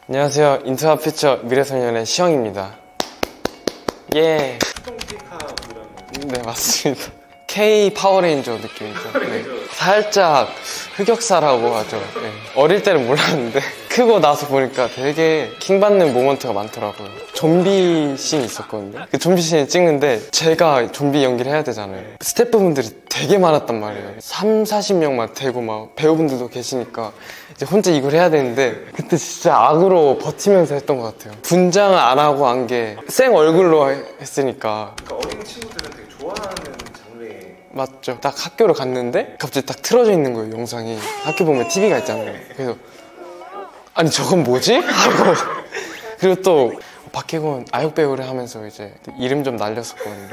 안녕하세요. 인투아 퓨처 미래소년의 시영입니다. 예. 네, 맞습니다. K 파워레인저 느낌이죠. 네. 살짝 흑역사라고 하죠. 네. 어릴 때는 몰랐는데 크고 나서 보니까 되게 킹받는 모먼트가 많더라고요. 좀비 씬이 있었거든요. 그 좀비 씬을 찍는데 제가 좀비 연기를 해야 되잖아요. 스태프분들이 되게 많았단 말이에요. 30-40명 막 되고 막 배우분들도 계시니까 이제 혼자 이걸 해야 되는데 그때 진짜 악으로 버티면서 했던 것 같아요. 분장을 안 하고 한 게 생 얼굴로 했으니까. 그러니까 어린 친구들은 되게 좋아하는 장르의. 맞죠. 딱 학교를 갔는데 갑자기 딱 틀어져 있는 거예요, 영상이. 학교 보면 TV가 있잖아요. 그래서 아니 저건 뭐지? 하고 그리고 또 박해곤 아역 배우를 하면서 이제 이름 좀 날렸었거든요.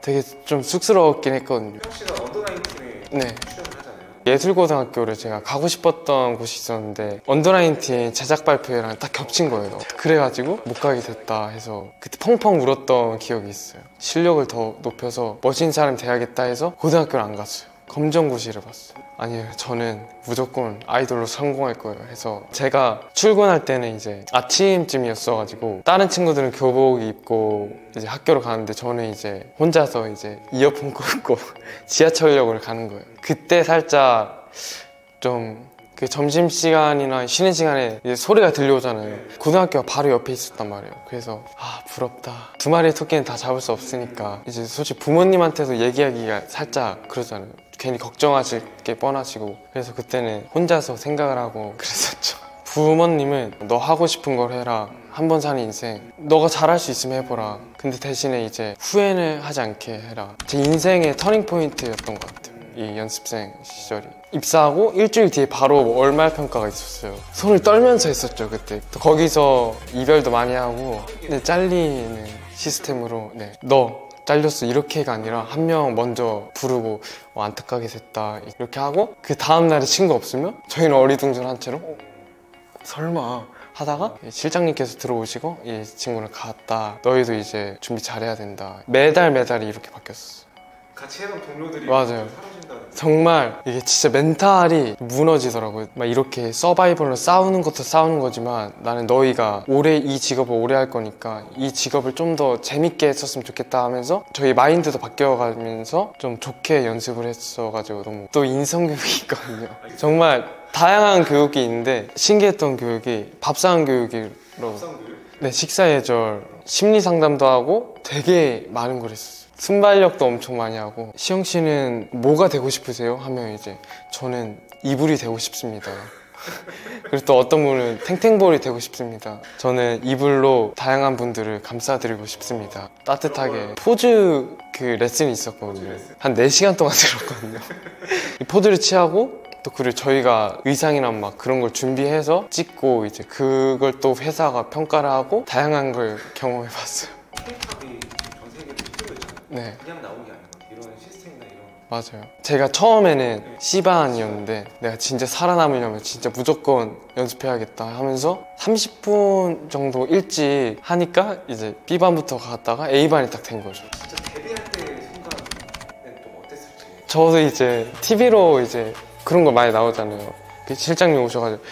되게 좀 쑥스러웠긴 했거든요. 혹시나 언더나인틴에 네. 출연을 하잖아요. 예술고등학교를 제가 가고 싶었던 곳이 있었는데 언더나인틴 제작 발표회랑 딱 겹친 거예요. 그래가지고 못 가게 됐다 해서 그때 펑펑 울었던 기억이 있어요. 실력을 더 높여서 멋진 사람이 돼야겠다 해서 고등학교를 안 갔어요. 검정고시를 봤어요. 아니에요, 저는 무조건 아이돌로 성공할 거예요 해서 제가 출근할 때는 이제 아침쯤이었어가지고 다른 친구들은 교복 입고 이제 학교로 가는데 저는 이제 혼자서 이제 이어폰 꽂고 지하철역을 가는 거예요. 그때 살짝 좀 그 점심시간이나 쉬는 시간에 이제 소리가 들려오잖아요. 고등학교가 바로 옆에 있었단 말이에요. 그래서 아 부럽다. 두 마리의 토끼는 다 잡을 수 없으니까 이제 솔직히 부모님한테도 얘기하기가 살짝 그러잖아요. 괜히 걱정하실 게 뻔하시고. 그래서 그때는 혼자서 생각을 하고 그랬었죠. 부모님은 너 하고 싶은 걸 해라. 한 번 사는 인생 너가 잘할 수 있으면 해보라. 근데 대신에 이제 후회는 하지 않게 해라. 제 인생의 터닝 포인트였던 것 같아요, 이 연습생 시절이. 입사하고 일주일 뒤에 바로 월말 평가가 있었어요. 손을 떨면서 했었죠 그때. 또 거기서 이별도 많이 하고 잘리는 시스템으로 너 잘렸어 이렇게가 아니라 한 명 먼저 부르고 안타깝게 됐다 이렇게 하고 그 다음날에 친구 없으면 저희는 어리둥절한 채로 설마 하다가 실장님께서 들어오시고 이 친구는 갔다. 너희도 이제 준비 잘해야 된다. 매달이 이렇게 바뀌었어. 같이 해던 동료들이 맞아요. 사라진다는. 정말 이게 진짜 멘탈이 무너지더라고요. 막 이렇게 서바이벌로 싸우는 것도 싸우는 거지만 나는 너희가 오래 이 직업을 오래 할 거니까 이 직업을 좀 더 재밌게 했었으면 좋겠다 하면서 저희 마인드도 바뀌어가면서 좀 좋게 연습을 했어가지고 너무 또 인성교육이 있거든요. 정말 다양한 교육이 있는데 신기했던 교육이 밥상 교육으로. 네, 식사 예절, 심리 상담도 하고 되게 많은 걸 했었어요. 순발력도 엄청 많이 하고. 시영 씨는 뭐가 되고 싶으세요? 하면 이제 저는 이불이 되고 싶습니다. 그리고 또 어떤 분은 탱탱볼이 되고 싶습니다. 저는 이불로 다양한 분들을 감싸드리고 싶습니다. 따뜻하게. 포즈 그 레슨이 있었거든요. 한 4시간 동안 들었거든요. 이 포즈를 취하고 또 그리고 저희가 의상이나 막 그런 걸 준비해서 찍고 이제 그걸 또 회사가 평가를 하고 다양한 걸 경험해봤어요. K-팝이 전 세계로 히트를 했잖아요. 네. 그냥 나온 게 아니고 이런 시스템이나 이런. 맞아요. 제가 처음에는 C반이었는데 내가 진짜 살아남으려면 진짜 무조건 연습해야겠다 하면서 30분 정도 일찍 하니까 이제 B반부터 갔다가 A반이 딱 된 거죠. 진짜 데뷔할 때 순간은 좀 어땠을지. 저도 이제 TV로 이제 그런 거 많이 나오잖아요. 그 실장님 오셔가지고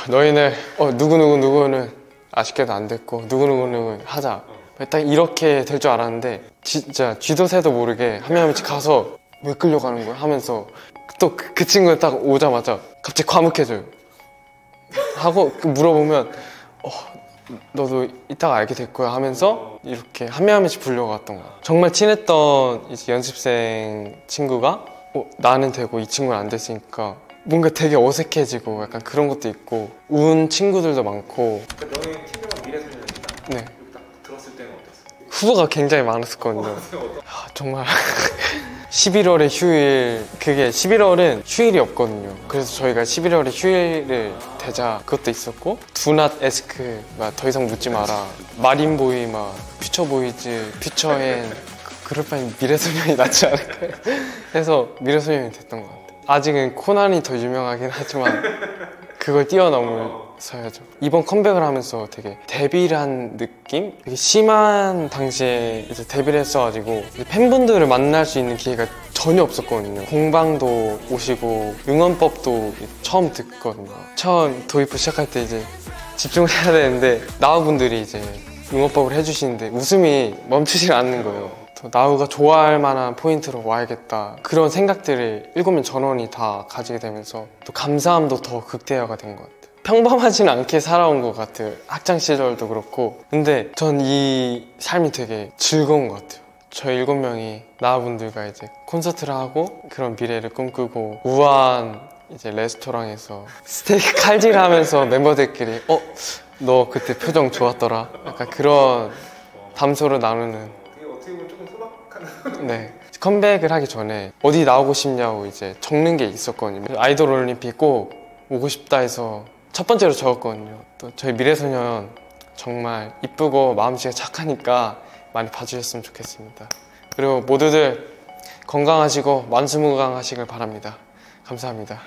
너희는 누구는 아쉽게도 안 됐고 누구는 하자. 딱 이렇게 될 줄 알았는데 진짜 쥐도 새도 모르게 한 명씩 가서 왜 끌려가는 거야? 하면서 또 그 친구가 딱 오자마자 갑자기 과묵해져요. 하고 물어보면 너도 이따가 알게 될 거야 하면서 이렇게 한 명씩 불려갔던 거야. 정말 친했던 이제 연습생 친구가 나는 되고 이 친구는 안 됐으니까 뭔가 되게 어색해지고 약간 그런 것도 있고 운 친구들도 많고. 그러니까 너의 팀명은 미래소년이다. 네. 딱 들었을 때는 어땠어요? 후보가 굉장히 많았었거든요. 정말 11월의 휴일, 그게 11월은 휴일이 없거든요. 그래서 저희가 11월에 휴일을 대자 그것도 있었고 두낫 에스크 더 이상 묻지 마라, 마린보이 퓨처보이즈, 퓨처앤 그럴 바엔 미래소년이 낫지 않을까요? 해서 미래소년이 됐던 것 같아요. 아직은 코난이 더 유명하긴 하지만 그걸 뛰어넘어서야죠. 이번 컴백을 하면서 되게 데뷔를 한 느낌? 되게 심한 당시에 이제 데뷔를 했어가지고 팬분들을 만날 수 있는 기회가 전혀 없었거든요. 공방도 오시고 응원법도 처음 듣거든요. 처음 도입부 시작할 때 이제 집중을 해야 되는데 나우분들이 이제 응원법을 해주시는데 웃음이 멈추질 않는 거예요. 또 나우가 좋아할 만한 포인트로 와야겠다, 그런 생각들을 7명 전원이 다 가지게 되면서 또 감사함도 더 극대화가 된 것 같아요. 평범하진 않게 살아온 것 같아요, 학창 시절도 그렇고. 근데 전 이 삶이 되게 즐거운 것 같아요. 저희 7명이 나우분들과 이제 콘서트를 하고 그런 미래를 꿈꾸고 우아한 이제 레스토랑에서 스테이크 칼질하면서 멤버들끼리 너 그때 표정 좋았더라, 약간 그런 담소를 나누는. 이게 어떻게 보면 조금 소박한. 네, 컴백을 하기 전에 어디 나오고 싶냐고 이제 적는 게 있었거든요. 아이돌 올림픽 꼭 오고 싶다 해서 첫 번째로 적었거든요. 또 저희 미래소년 정말 이쁘고 마음씨가 착하니까 많이 봐주셨으면 좋겠습니다. 그리고 모두들 건강하시고 만수무강하시길 바랍니다. 감사합니다.